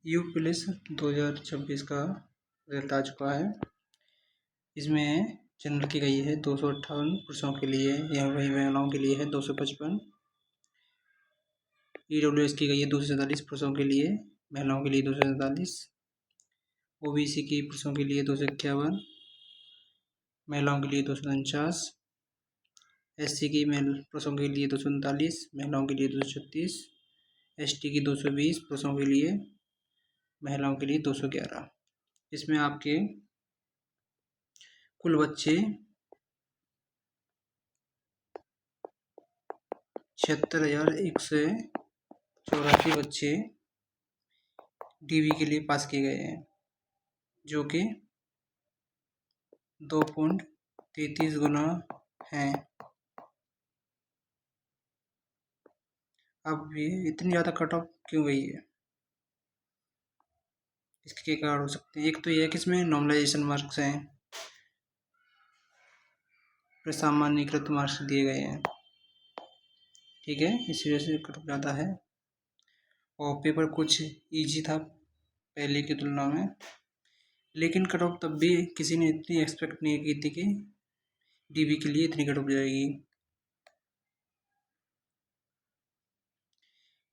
You police 2026 का result आ चुका है। इसमें जनरल की गई है 258 पुरुषों के लिए, यह वही महिलाओं के लिए है 255। ईडब्ल्यूएस की गई है 247 पुरुषों के लिए, महिलाओं के लिए 247। ओबीसी की पुरुषों के लिए 251, महिलाओं के लिए 249। एससी की पुरुषों के लिए 239, महिलाओं के लिए 236। एसटी की 220 पुरुषों के लिए, महिलाओं के लिए 211। इसमें आपके कुल बच्चे 76,184 बच्चे डीबी के लिए पास किए गए हैं, जो कि 2.33 गुना हैं। अब ये इतनी ज़्यादा कट ऑफ क्यों गई है? इसके कारण हो सकते हैं। एक तो यह है कि इसमें नॉर्मलाइजेशन मार्क्स हैं, फिर सामान्यीकृत मार्क्स दिए गए हैं, ठीक है, इसी वजह से कट ऑफ ज़्यादा है। और पेपर कुछ इजी था पहले की तुलना में, लेकिन कट ऑफ तब भी किसी ने इतनी एक्सपेक्ट नहीं की थी कि डीबी के लिए इतनी कट ऑफ जाएगी।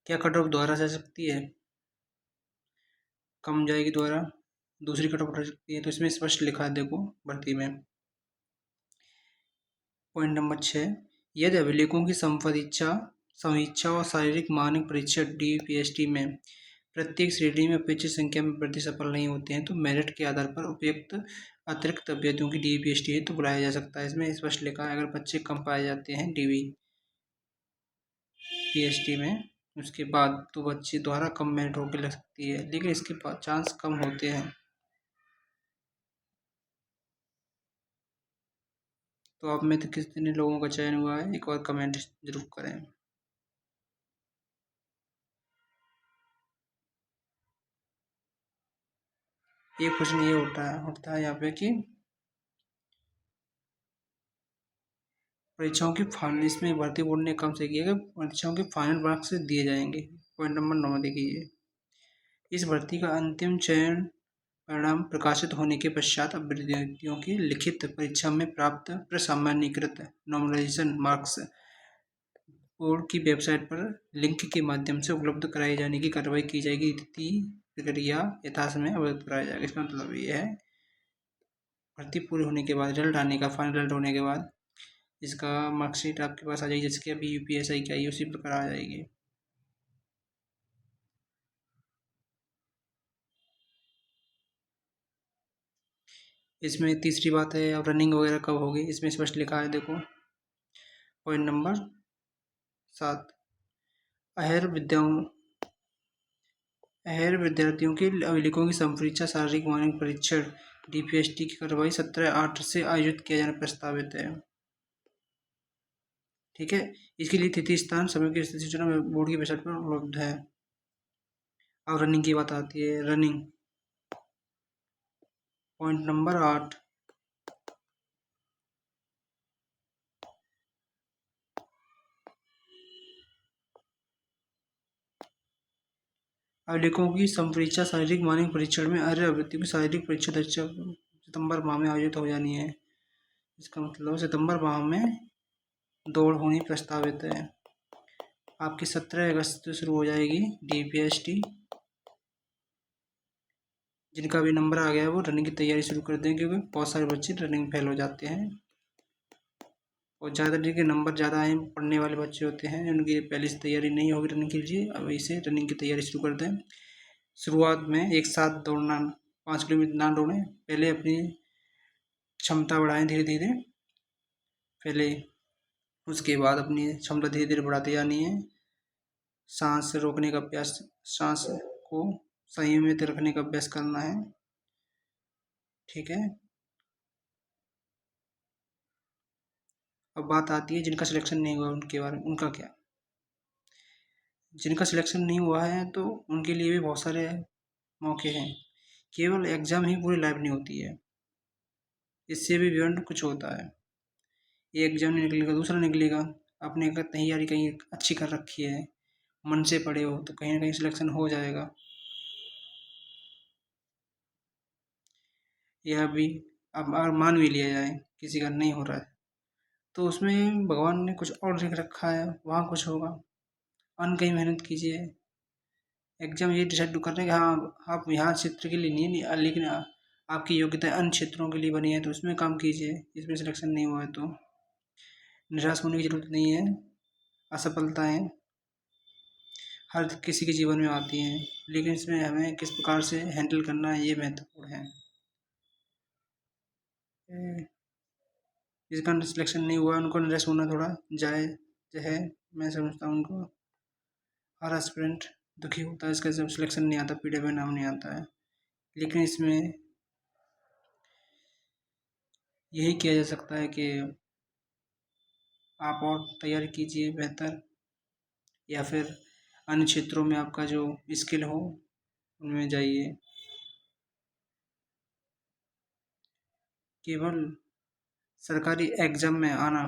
क्या कट ऑफ दोबारा जा सकती है? कम जाएगी, दोबारा दूसरी कट ऑफ उठ सकती है। तो इसमें स्पष्ट लिखा है, देखो भर्ती में पॉइंट नंबर 6, यदि अभिलेखों की समीक्षा और शारीरिक मानक परीक्षा डीपीएसटी में प्रत्येक श्रेणी में अपेक्षित संख्या में वृद्धि सफल नहीं होते हैं, तो मेरिट के आधार पर उपयुक्त अतिरिक्त अभ्यर्थियों की डीपीएसटी है तो बुलाया जा सकता है। इसमें स्पष्ट लिखा है, अगर बच्चे कम पाए जाते हैं डीबी पीएसटी में, उसके बाद तो बच्चे द्वारा कम मेरिट होकर लग सकती है, लेकिन इसके चांस कम होते हैं। तो आप में तो कितने लोगों का चयन हुआ है, एक और कमेंट जरूर करें। एक प्रश्न ये उठता है यहाँ पे कि परीक्षाओं की फाइनल, इसमें भर्ती बोर्ड ने कम से किया, परीक्षाओं के फाइनल मार्क्स से दिए जाएंगे। पॉइंट नंबर 9 देखिए, इस भर्ती का अंतिम चयन परिणाम प्रकाशित होने के पश्चात अभ्यर्थियों की लिखित परीक्षा में प्राप्त प्रसामान्यीकृत नॉर्मलाइजेशन मार्क्स बोर्ड की वेबसाइट पर लिंक के माध्यम से उपलब्ध कराए जाने की कार्रवाई की जाएगी। प्रक्रिया यथासमय में अवगत कराया जाएगा। इसका मतलब ये है, भर्ती पूरी होने के बाद, रिजल्ट आने का, फाइनल रिजल्ट होने के बाद इसका मार्कशीट आपके पास आ जाएगी, जिसकी अभी यूपीएससी की आई उसी प्रकार आ जाएगी। इसमें तीसरी बात है, अब रनिंग वगैरह कब होगी, इसमें स्पष्ट लिखा है, देखो पॉइंट नंबर 7, अहर विद्यार्थियों के अभिलेखों की संपरीक्षा शारीरिक मानक परीक्षण डीपीएसटी की कार्रवाई 17/8 से आयोजित किया जाना प्रस्तावित है, ठीक है। इसके लिए तिथि, स्थान, समय की स्थिति सूचना बोर्ड की वेबसाइट पर उपलब्ध है। अब रनिंग की बात आती है, रनिंग पॉइंट नंबर 8, अभिलेखों की संपरीक्षा शारीरिक मानक परीक्षण में अर्ह अभ्यर्थियों की शारीरिक परीक्षा सितंबर माह में आयोजित हो जानी है। इसका मतलब सितंबर माह में दौड़ होनी प्रस्तावित है। आपकी 17 अगस्त से शुरू हो जाएगी डीपीएसटी। जिनका भी नंबर आ गया है वो रनिंग की तैयारी शुरू कर दें, क्योंकि बहुत सारे बच्चे रनिंग फेल हो जाते हैं, और ज़्यादा जिनके नंबर ज़्यादा आए पढ़ने वाले बच्चे होते हैं, उनकी पहले से तैयारी नहीं होगी रनिंग के लिए, अब इसे रनिंग की तैयारी शुरू कर दें। शुरुआत में एक साथ दौड़ना, 5 किलोमीटर ना दौड़ें, पहले अपनी क्षमता बढ़ाएं धीरे धीरे, पहले उसके बाद अपनी क्षमता धीरे धीरे बढ़ाते जानी है। सांस रोकने का अभ्यास, सांस को संयमित रखने का अभ्यास करना है, ठीक है। अब बात आती है जिनका सिलेक्शन नहीं हुआ उनके बारे में, उनका क्या? जिनका सिलेक्शन नहीं हुआ है तो उनके लिए भी बहुत सारे मौके हैं। केवल एग्ज़ाम ही पूरी लाइफ नहीं होती है, इससे भी बियॉन्ड कुछ होता है। एक एग्ज़ाम नहीं निकलेगा, दूसरा निकलेगा। आपने अगर तैयारी कहीं अच्छी कर रखी है, मन से पढ़े हो, तो कहीं ना कहीं सिलेक्शन हो जाएगा। या भी अब अगर मान भी लिया जाए किसी का नहीं हो रहा है, तो उसमें भगवान ने कुछ और लिख रखा है, वहाँ कुछ होगा। अन कहीं मेहनत कीजिए, एग्जाम ये डिसाइड कर रहे हैं कि हाँ आप यहाँ क्षेत्र के लिए नहीं, लेकिन आपकी योग्यता अन्य क्षेत्रों के लिए बनी है, तो उसमें काम कीजिए। इसमें सिलेक्शन नहीं हुआ है तो निराश होने की ज़रूरत नहीं है। असफलताएं हर किसी के जीवन में आती हैं, लेकिन इसमें हमें किस प्रकार से हैंडल करना है ये महत्वपूर्ण है। जिसका सिलेक्शन नहीं हुआ उनको निराश होना थोड़ा जायज़ है, मैं समझता हूँ उनको। हर एस्पिरेंट दुखी होता है इसका जब सिलेक्शन नहीं आता, पीडीएफ में नाम नहीं आता है। लेकिन इसमें यही किया जा सकता है कि आप और तैयारी कीजिए बेहतर, या फिर अन्य क्षेत्रों में आपका जो स्किल हो उनमें जाइए। केवल सरकारी एग्ज़ाम में आना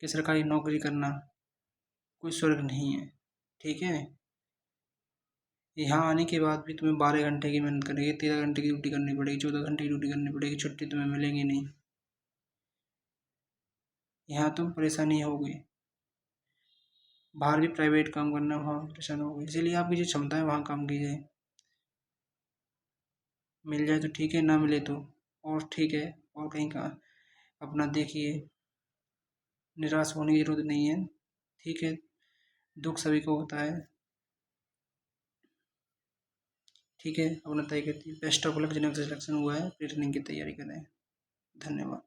कि सरकारी नौकरी करना कोई स्वर्ग नहीं है, ठीक है? यहाँ आने के बाद भी तुम्हें 12 घंटे की मेहनत करनी है, 13 घंटे की ड्यूटी करनी पड़ेगी, 14 घंटे की ड्यूटी करनी पड़ेगी, छुट्टी तुम्हें मिलेगी नहीं। यहाँ तुम परेशानी होगी। बाहर भी प्राइवेट काम करना, वहाँ परेशान होगी। इसीलिए आपकी जो क्षमता है वहाँ काम कीजिए। मिल जाए तो ठीक है, ना मिले तो और ठीक है, और कहीं का अपना देखिए। निराश होने की ज़रूरत नहीं है, ठीक है? दुःख सभी को होता है, ठीक है? अपना तय करती बेस्ट ऑफ लक जिन्हें सिलेक्शन हुआ है, रिटर्निंग की तैयारी करें। धन्यवाद।